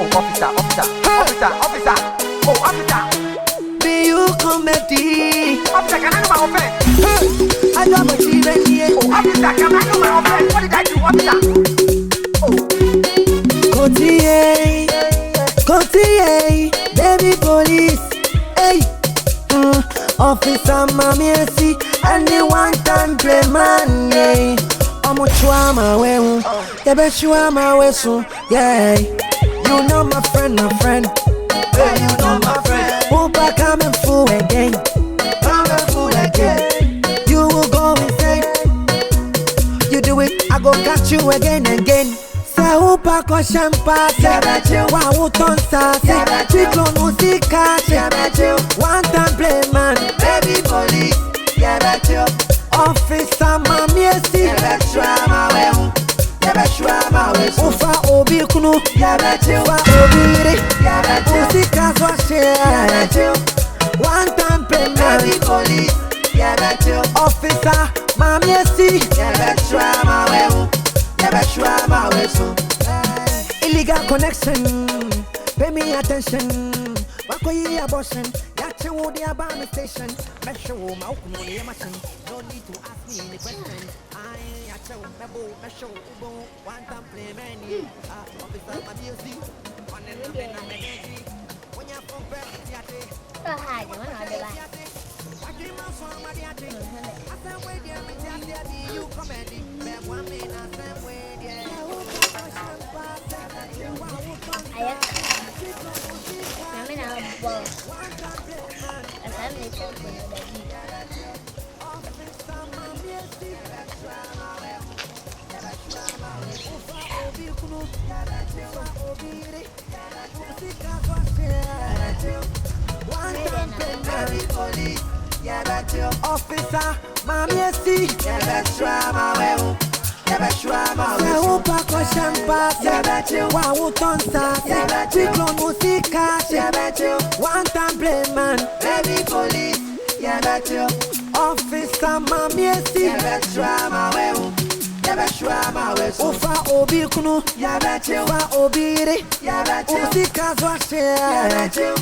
Oh, officer. Oh, officer. Be you comedy. Officer, can I know my offense? I got my children here. Oh, officer, can I know my offense? What did I do, officer? Oh. Kokotii, baby police. Hey, officer, mommy, see, and the one time Playman. Yeah, I'm a trauma way. Yeah, bet you are my way soon. Yeah, you know my friend. Hey, you know my friend. Opa coming full again. You will go insane. You do it, I go catch you again and again. Say Opa ko champa, say wa uton sa, say chiklo musika, say one time Playman, baby police, yeah bet you. Officer mami esi, yeah bet you. Ufa obi kunu, yeah bet you. Ufa obi re, yeah bet you. Musika so share, one time Playman, baby police, yeah bet you. Officer mami esi, yeah bet you. Illegal connection, pay me attention. Wakoyi abortion, yache wo the abandon station. Make sure my open on the machine. No need to ask me any questions. I yache wo mebo, make sure ubo one time Playman. Officer my music, one and a energy. When you compare theatre, Hi, you want to do that? Officer, mommy, see, yeah, that's right, my way. Yeah, that's right, my way. Say, Opa, ko champa, yeah, bet you. Wa uton sa, yeah, bet you. Chiklo musika, yeah, bet you. One time Playman, baby police, yeah, bet you. Officer, mommy, see, yeah, that's right, my way. Yeah, that's right, my way. Ufa obi kunu, yeah, bet you. Ufa obi re, yeah, bet you. Musika so share, yeah, bet you.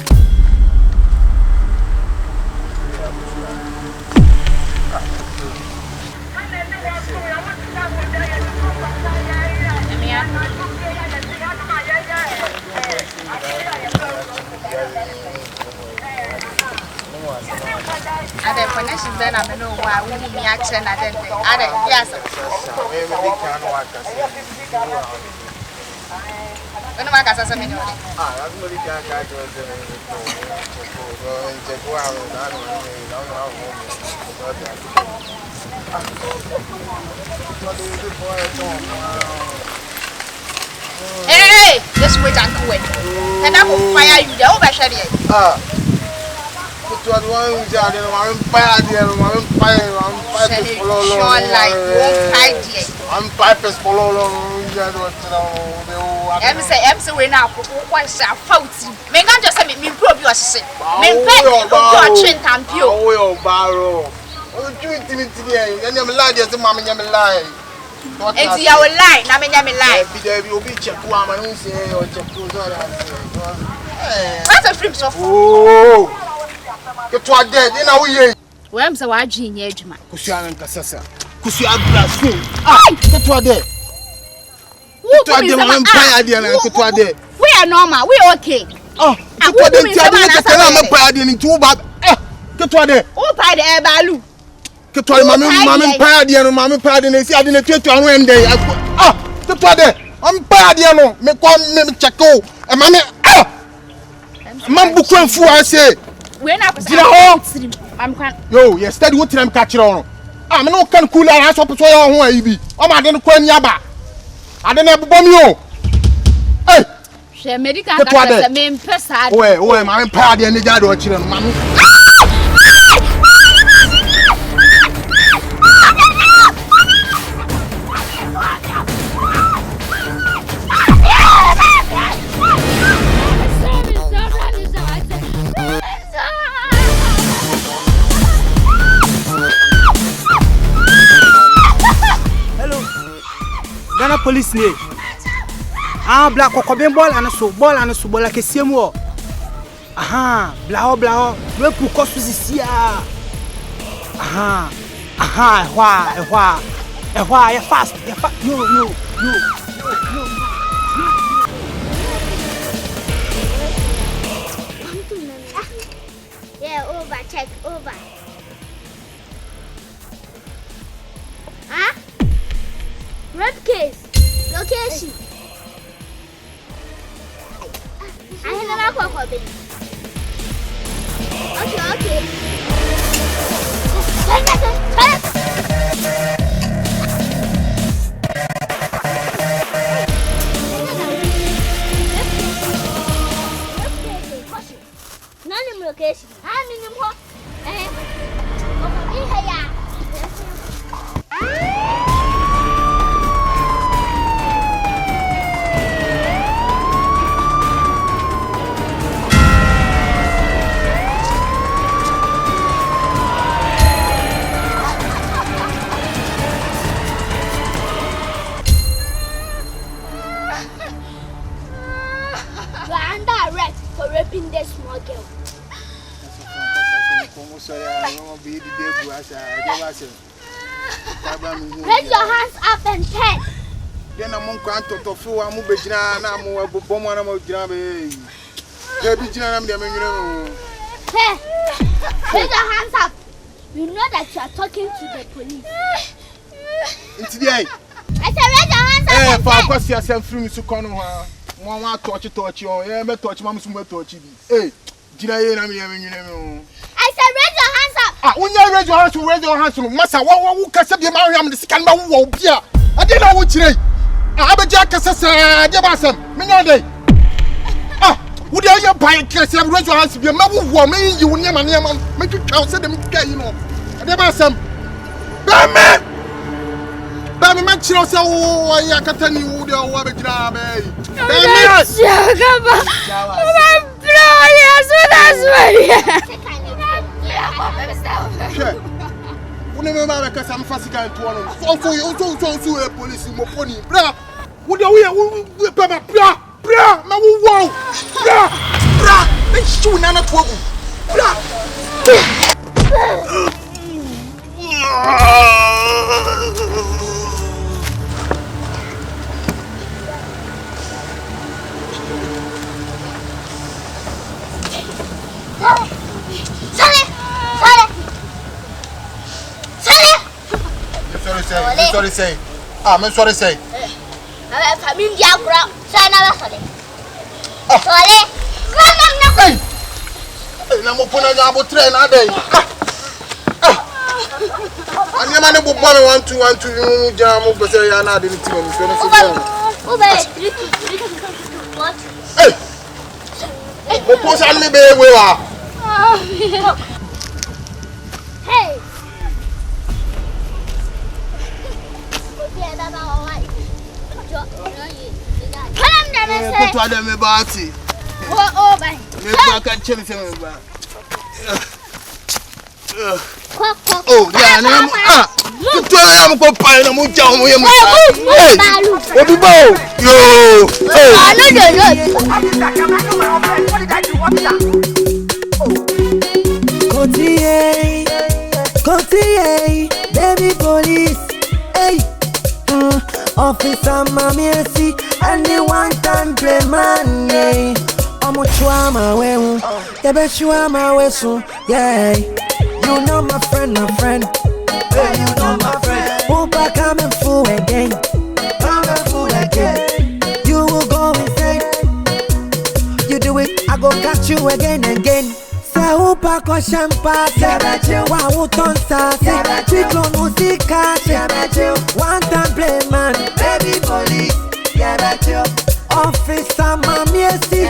Ada connections then I know why we need action and then ada yes. When my casa some minute. That's what he can't catch us Hey, just wait and quit. And I will fire you the over shady. What one is out there? I'm fire. I'm pipers for I'm say we now quite faulty. May not just make me prove your shit. May chin tampio. Oh, barrow. Oh, you today. And I'm lying as a mamma, I'm lying. It's your lie, Nammy lie. There will be check one, I don't say, or check two. That's a flip of oh. Get to a dead, you know, we well, I'm so I genius, man. Kusian and Cassassa. Kusian Blasco. Get to a dead. We are normal, we okay. Oh, I wouldn't tell you that I'm a party in 2 bad. Get to a dead. Oh, by the air balu. Get to a mammy party and mammy party, and I didn't get to a one day. Get to a dead. I'm party, make one check. And mammy, Mambukan fu I say. When I I'm yo, you steady what I'm catching on. I'm no can cool and ask up to your own way. I'm not going to call yaba. I don't have bomb you. Hey, she medical the main person. Where am I party and the dad watching on mammy? Ghana police name. Ah, black Kokotii ball and so ball like a same war. Aha, blah, we put costs here. Aha, why, fast, no. Yeah, over, check, over. Huh? Red case. Location. I have a Kokotii. Okay. None location. I'm in the pot. You are under arrest for raping this small girl. Raise your hands up and tell. Then I'm on quantum to fool. I'm moving now. I'm a bomb. I'm a grab. Raise your hands up. You know that you are talking to the police. It's the eye. I said raise your hands up. Eh, for course you are free to come on. One touch you. Yeah, me touch mama some touch you. Eh, Gina ye na me. I said raise your hands up. Ah, when you raise your hands, Massa, what can say be marry am the second man who bia. I didn't know what today. I have a jacket say Jabasam. Me no day. Ah, would you buy a case and raise your hands be a man who me you near my name make you count say them you know. Jabasam. Playman. Baby, my children say, oh, I can't tell you who they are. Baby, sorry say. Ah, I'm sorry say. I'm family diagram. Say na sorry. Sorry. Hey. Na mo pona ja bo train na dey. Ani ma ne bo bo me 1 2 1 2 ja mo go say ya na dey ni ti mo so no so. Over 3 what? Hey. Mo post an me be we wa. Hey. Put on them party. Oh, bye. Me back and chill some ba. Oh, yeah, na to am ko pa na mo ja mo ye mo. Hey. Obi bo. Yo. Hey. No. What did I do? What did I do? Kokotii, baby police. Hey. Officer Mamiesi and the one time Playman, yeah. I'm a trauma, yeah, bet you are my wesu, yeah. You know my friend, yeah, you know my friend. Opa coming full again, You will go insane. You do it, I go catch you again. Say Opa ko champa, wa utonsa, chiklo musika, one time Playman, baby police, Officer Mamiesi,